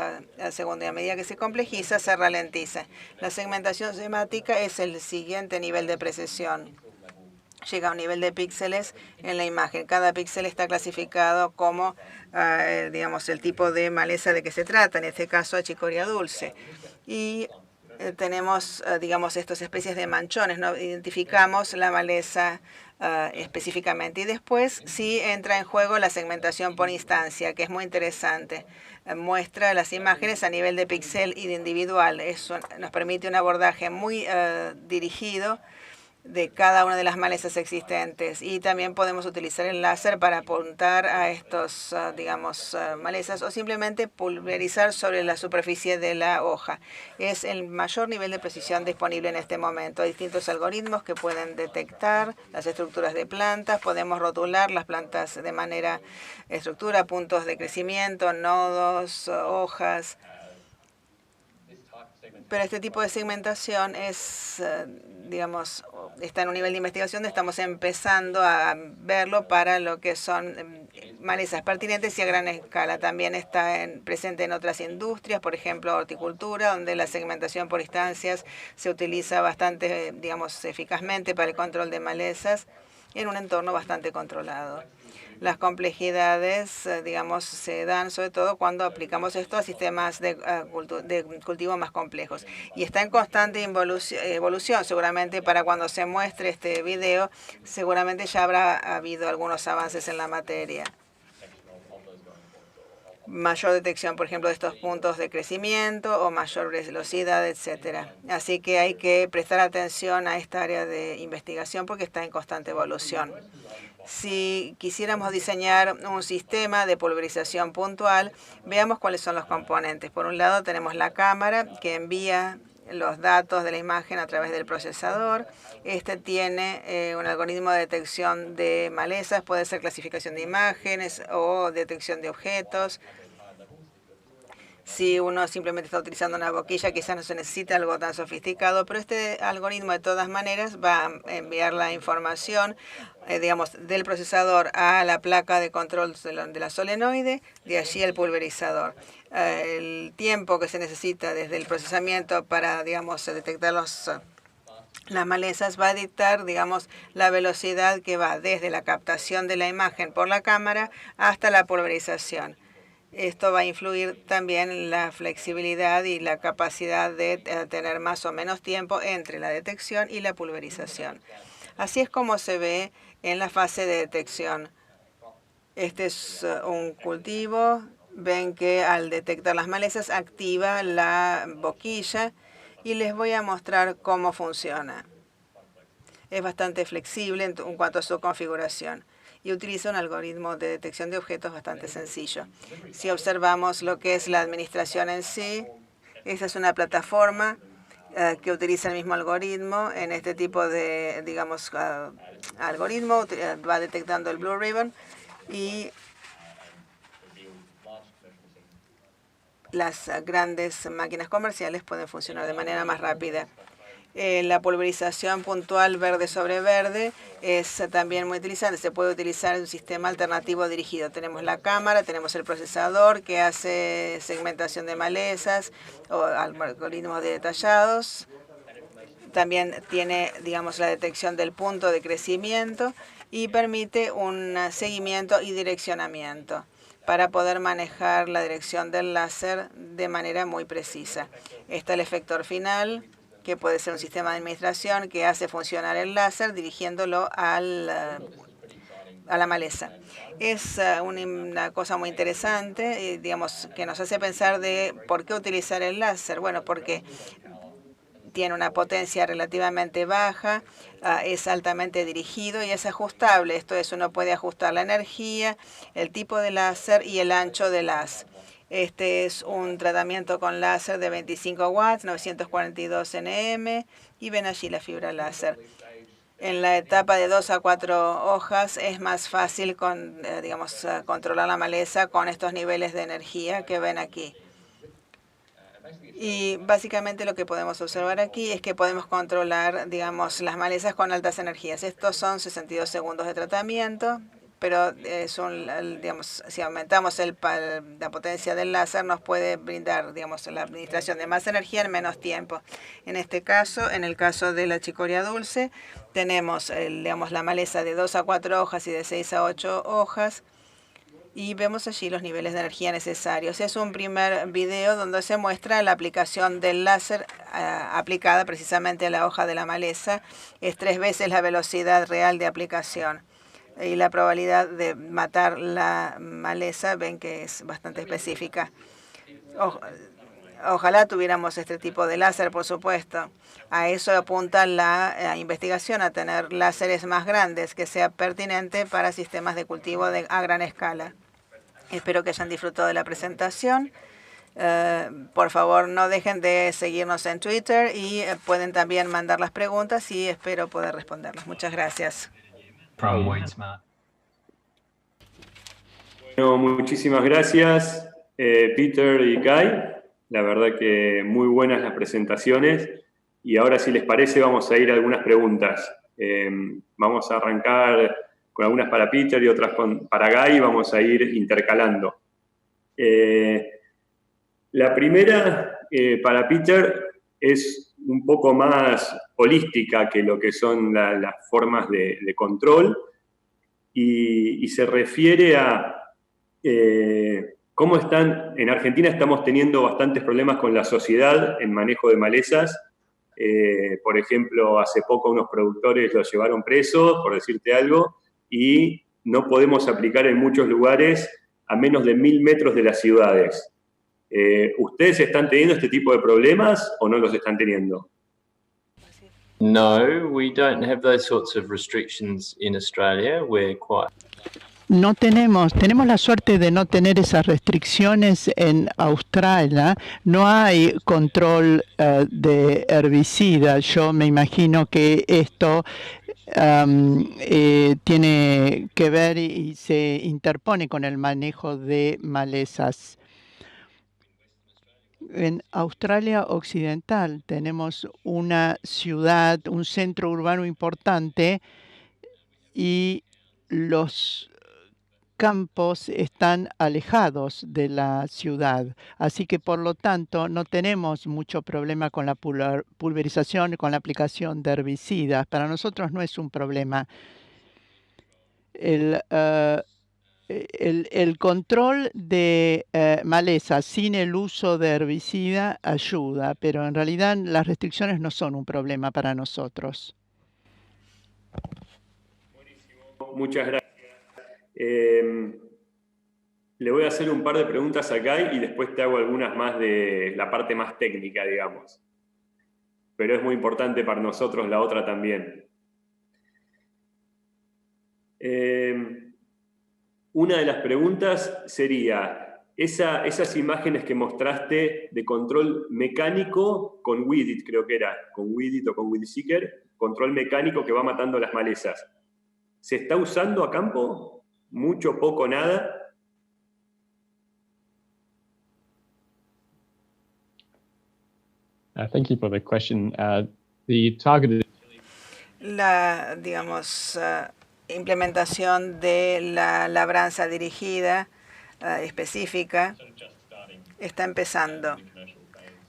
segundo. Y a medida que se complejiza, se ralentiza. La segmentación semántica es el siguiente nivel de precisión. Llega a un nivel de píxeles en la imagen. Cada píxel está clasificado como, digamos, el tipo de maleza de que se trata, en este caso achicoria dulce. Y tenemos, digamos, estas especies de manchones, ¿no? Identificamos la maleza específicamente. Y después sí entra en juego la segmentación por instancia, que es muy interesante. Muestra las imágenes a nivel de píxel y de individual. Eso nos permite un abordaje muy dirigido de cada una de las malezas existentes y también podemos utilizar el láser para apuntar a estos, digamos, malezas o simplemente pulverizar sobre la superficie de la hoja. Es el mayor nivel de precisión disponible en este momento. Hay distintos algoritmos que pueden detectar las estructuras de plantas, podemos rotular las plantas de manera estructura, puntos de crecimiento, nodos, hojas. Pero este tipo de segmentación es, digamos, está en un nivel de investigación donde estamos empezando a verlo para lo que son malezas pertinentes y a gran escala. También está presente en otras industrias, por ejemplo, horticultura, donde la segmentación por instancias se utiliza bastante, digamos, eficazmente para el control de malezas en un entorno bastante controlado. Las complejidades, digamos, se dan sobre todo cuando aplicamos esto a sistemas de cultivo más complejos. Y está en constante evolución. Seguramente para cuando se muestre este video, seguramente ya habrá habido algunos avances en la materia. Mayor detección, por ejemplo, de estos puntos de crecimiento o mayor velocidad, etcétera. Así que hay que prestar atención a esta área de investigación porque está en constante evolución. Si quisiéramos diseñar un sistema de pulverización puntual, veamos cuáles son los componentes. Por un lado tenemos la cámara que envía los datos de la imagen a través del procesador. Este tiene un algoritmo de detección de malezas, puede ser clasificación de imágenes o detección de objetos. Si uno simplemente está utilizando una boquilla, quizás no se necesita algo tan sofisticado, pero este algoritmo de todas maneras va a enviar la información, digamos, del procesador a la placa de control de la solenoide, de allí el pulverizador. El tiempo que se necesita desde el procesamiento para, digamos, detectar las malezas va a dictar, digamos, la velocidad que va desde la captación de la imagen por la cámara hasta la pulverización. Esto va a influir también en la flexibilidad y la capacidad de tener más o menos tiempo entre la detección y la pulverización. Así es como se ve en la fase de detección. Este es un cultivo. Ven que al detectar las malezas activa la boquilla y les voy a mostrar cómo funciona. Es bastante flexible en cuanto a su configuración y utiliza un algoritmo de detección de objetos bastante sencillo. Si observamos lo que es la administración en sí, esta es una plataforma que utiliza el mismo algoritmo. En este tipo de, digamos, algoritmo va detectando el Blue Ribbon y las grandes máquinas comerciales pueden funcionar de manera más rápida. La pulverización puntual verde sobre verde es también muy utilizante. Se puede utilizar en un sistema alternativo dirigido. Tenemos la cámara, tenemos el procesador que hace segmentación de malezas o algoritmos detallados. También tiene, digamos, la detección del punto de crecimiento y permite un seguimiento y direccionamiento para poder manejar la dirección del láser de manera muy precisa. Está el efector final, que puede ser un sistema de administración que hace funcionar el láser dirigiéndolo a la maleza. Es una cosa muy interesante, digamos, que nos hace pensar de por qué utilizar el láser. Bueno, porque tiene una potencia relativamente baja, es altamente dirigido y es ajustable. Esto es, uno puede ajustar la energía, el tipo de láser y el ancho del haz. Este es un tratamiento con láser de 25 watts, 942 nm, y ven allí la fibra láser. En la etapa de 2 a 4 hojas es más fácil controlar la maleza con estos niveles de energía que ven aquí. Y básicamente lo que podemos observar aquí es que podemos controlar, digamos, las malezas con altas energías. Estos son 62 segundos de tratamiento, pero digamos, si aumentamos la potencia del láser, nos puede brindar, digamos, la administración de más energía en menos tiempo. En este caso, en el caso de la chicoria dulce, tenemos, digamos, la maleza de 2 a 4 hojas y de 6 a 8 hojas. Y vemos allí los niveles de energía necesarios. Es un primer video donde se muestra la aplicación del láser aplicada precisamente a la hoja de la maleza. Es 3 veces la velocidad real de aplicación. Y la probabilidad de matar la maleza, ven que es bastante específica. Ojalá tuviéramos este tipo de láser, por supuesto. A eso apunta la investigación, a tener láseres más grandes, que sea pertinente para sistemas de cultivo a gran escala. Espero que hayan disfrutado de la presentación. Por favor, no dejen de seguirnos en Twitter y pueden también mandar las preguntas y espero poder responderlas. Muchas gracias. From WeedSmart. Bueno, muchísimas gracias, Peter y Kai. La verdad que muy buenas las presentaciones. Y ahora, si les parece, vamos a ir a algunas preguntas. Vamos a arrancar con algunas para Peter y otras para Guy, y vamos a ir intercalando. La primera, para Peter, es un poco más holística que lo que son las formas de control, y se refiere a cómo en Argentina estamos teniendo bastantes problemas con la sociedad en manejo de malezas. Por ejemplo, hace poco unos productores los llevaron presos, por decirte algo, y no podemos aplicar en muchos lugares a menos de 1000 metros de las ciudades. ¿Ustedes están teniendo este tipo de problemas o no los están teniendo? No, we don't have those sorts of restrictions in Australia. We're quite... No tenemos la suerte de no tener esas restricciones en Australia. No hay control de herbicidas. Yo me imagino que esto tiene que ver y se interpone con el manejo de malezas. En Australia Occidental tenemos una ciudad, un centro urbano importante, y los campos están alejados de la ciudad, así que por lo tanto no tenemos mucho problema con la pulverización, con la aplicación de herbicidas. Para nosotros no es un problema. El control de malezas sin el uso de herbicida ayuda, pero en realidad las restricciones no son un problema para nosotros. Muchas gracias. Le voy a hacer un par de preguntas a Guy y después te hago algunas más de la parte más técnica, digamos. Pero es muy importante para nosotros la otra también. Una de las preguntas sería, esas imágenes que mostraste de control mecánico con Weedit, creo que era, con Weedit o con Weedseeker, control mecánico que va matando las malezas. ¿Se está usando a campo? ¿Mucho, poco, nada? Thank you for the question. The targeted... La, digamos, implementación de la labranza dirigida específica está empezando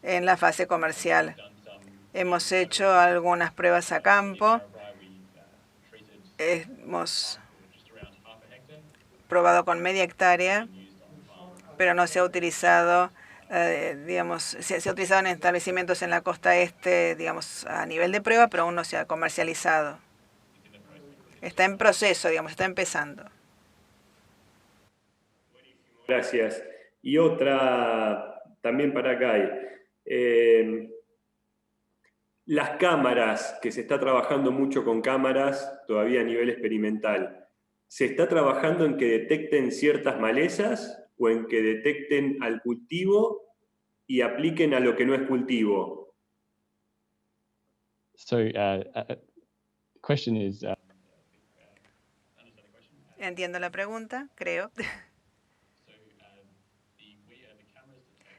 en la fase comercial. Hemos hecho algunas pruebas a campo. Hemos probado con media hectárea, pero no se ha utilizado, se ha utilizado en establecimientos en la costa este, digamos, a nivel de prueba, pero aún no se ha comercializado. Está en proceso, digamos, está empezando. Gracias. Y otra también para Guy. Las cámaras, que se está trabajando mucho con cámaras, todavía a nivel experimental, ¿se está trabajando en que detecten ciertas malezas o en que detecten al cultivo y apliquen a lo que no es cultivo? So, the question is... Entiendo la pregunta, creo.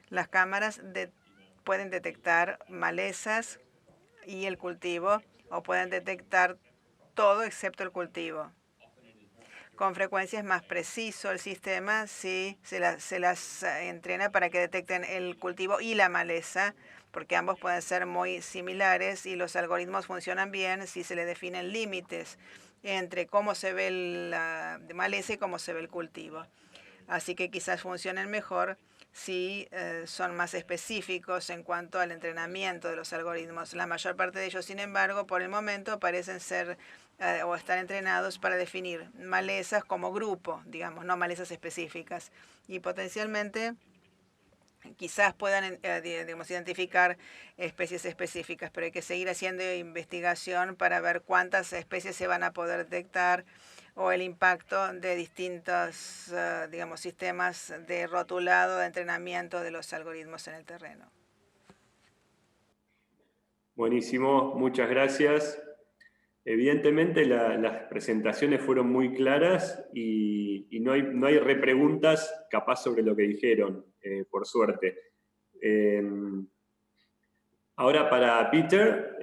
Las cámaras pueden detectar malezas y el cultivo, o pueden detectar todo excepto el cultivo. Con frecuencia es más preciso el sistema si se las entrena para que detecten el cultivo y la maleza, porque ambos pueden ser muy similares y los algoritmos funcionan bien si se le definen límites entre cómo se ve la maleza y cómo se ve el cultivo. Así que quizás funcionen mejor si son más específicos en cuanto al entrenamiento de los algoritmos. La mayor parte de ellos, sin embargo, por el momento parecen ser o estar entrenados para definir malezas como grupo, digamos, no malezas específicas. Y potencialmente quizás puedan digamos, identificar especies específicas, pero hay que seguir haciendo investigación para ver cuántas especies se van a poder detectar o el impacto de distintos digamos, sistemas de rotulado, de entrenamiento de los algoritmos en el terreno. Buenísimo, muchas gracias. Evidentemente las presentaciones fueron muy claras y no hay repreguntas capaz sobre lo que dijeron, por suerte. Ahora para Peter,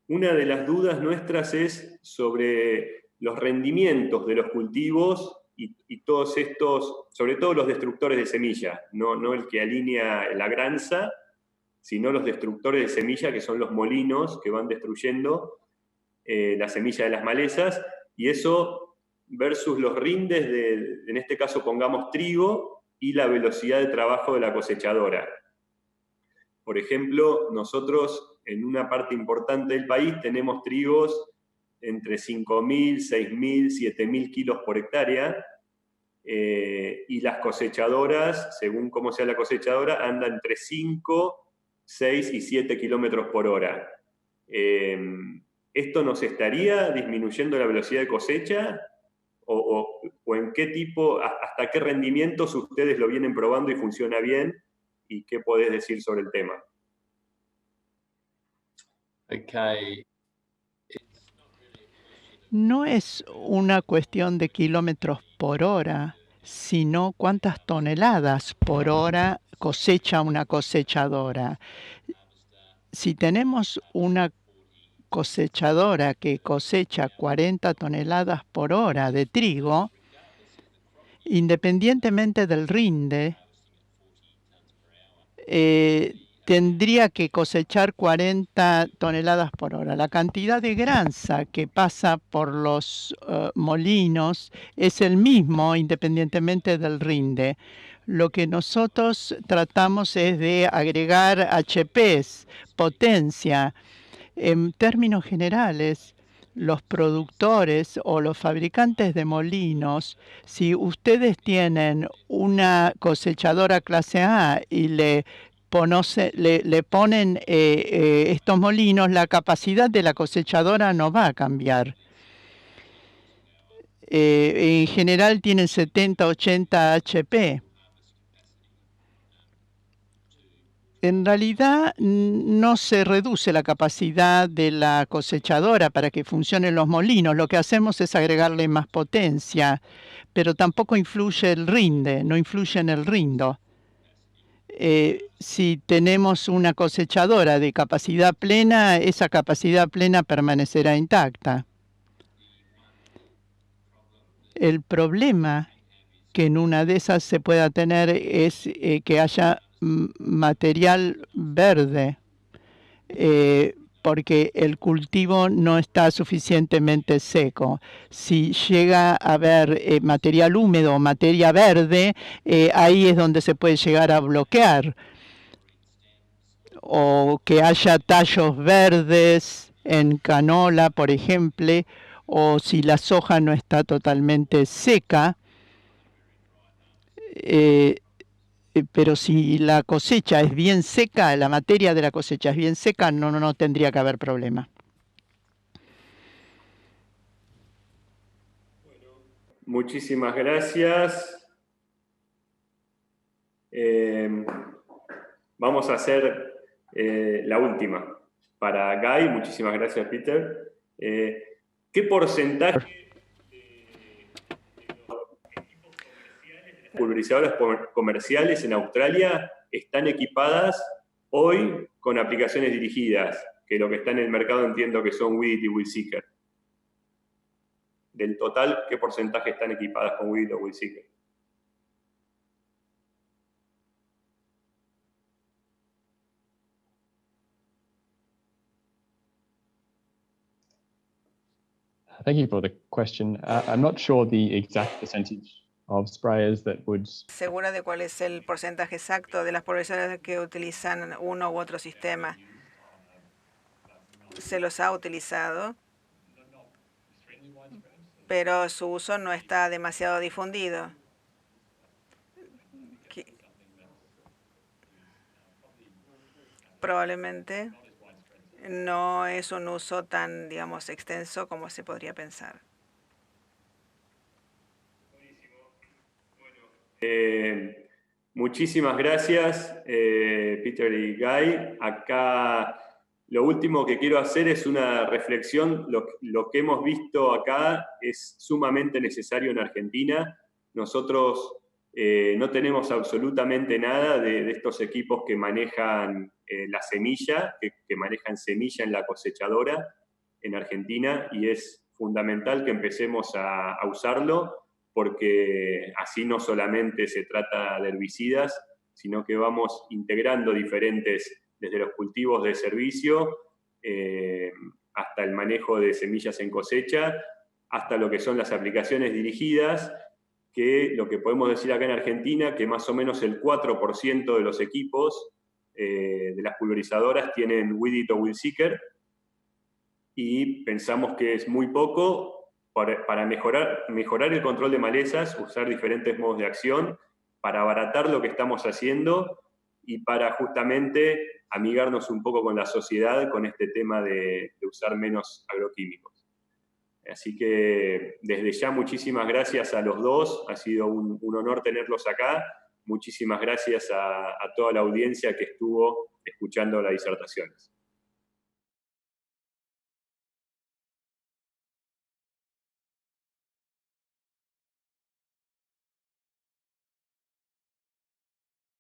una de las dudas nuestras es sobre los rendimientos de los cultivos y todos estos, sobre todo los destructores de semilla, no el que alinea la granza, sino los destructores de semilla, que son los molinos que van destruyendo la semilla de las malezas, y eso versus los rindes en este caso pongamos trigo, y la velocidad de trabajo de la cosechadora. Por ejemplo, nosotros en una parte importante del país tenemos trigos entre 5.000, 6.000, 7.000 kilos por hectárea, y las cosechadoras, según cómo sea la cosechadora, andan entre 5, 6 y 7 kilómetros por hora. ¿Esto nos estaría disminuyendo la velocidad de cosecha? ¿O en qué tipo, hasta qué rendimientos ustedes lo vienen probando y funciona bien? ¿Y qué podés decir sobre el tema? Okay. No es una cuestión de kilómetros por hora, sino cuántas toneladas por hora cosecha una cosechadora. Si tenemos una cosechadora que cosecha 40 toneladas por hora de trigo, independientemente del rinde, tendría que cosechar 40 toneladas por hora. La cantidad de granza que pasa por los molinos es el mismo independientemente del rinde. Lo que nosotros tratamos es de agregar HPs, potencia. En términos generales, los productores o los fabricantes de molinos, si ustedes tienen una cosechadora clase A y le ponen estos molinos, la capacidad de la cosechadora no va a cambiar. En general tienen 70, 80 HP. En realidad no se reduce la capacidad de la cosechadora para que funcionen los molinos. Lo que hacemos es agregarle más potencia, pero tampoco influye el rinde, no influye en el rindo. Si tenemos una cosechadora de capacidad plena, esa capacidad plena permanecerá intacta. El problema que en una de esas se pueda tener es que haya material verde, porque el cultivo no está suficientemente seco. Si llega a haber material húmedo o materia verde, ahí es donde se puede llegar a bloquear. O que haya tallos verdes en canola, por ejemplo, o si la soja no está totalmente seca. Pero si la cosecha es bien seca, la materia de la cosecha es bien seca, no tendría que haber problema. Muchísimas gracias. Vamos a hacer la última. Para Guy, muchísimas gracias, Peter. ¿Qué porcentaje de pulverizadoras comerciales en Australia están equipadas hoy con aplicaciones dirigidas? Que lo que está en el mercado entiendo que son Weedit y WeedSeeker. Del total, ¿qué porcentaje están equipadas con Weedit o WeedSeeker? Thank you for the question. I'm not sure the exact percentage of sprayers that would... Segura de cuál es el porcentaje exacto de las pulverizadoras que utilizan uno u otro sistema. Se los ha utilizado, pero su uso no está demasiado difundido. Probablemente no es un uso tan, digamos, extenso como se podría pensar. Muchísimas gracias, Peter y Guy. Acá lo último que quiero hacer es una reflexión. Lo que hemos visto acá es sumamente necesario en Argentina. Nosotros no tenemos absolutamente nada de estos equipos que manejan la semilla, que manejan semilla en la cosechadora en Argentina, y es fundamental que empecemos a usarlo, porque así no solamente se trata de herbicidas, sino que vamos integrando diferentes, desde los cultivos de servicio hasta el manejo de semillas en cosecha, hasta lo que son las aplicaciones dirigidas, que lo que podemos decir acá en Argentina, que más o menos el 4% de los equipos de las pulverizadoras tienen Weedit o WeedSeeker, y pensamos que es muy poco para mejorar el control de malezas, usar diferentes modos de acción, para abaratar lo que estamos haciendo y para justamente amigarnos un poco con la sociedad con este tema de usar menos agroquímicos. Así que desde ya muchísimas gracias a los dos, ha sido un honor tenerlos acá. Muchísimas gracias a toda la audiencia que estuvo escuchando las disertaciones.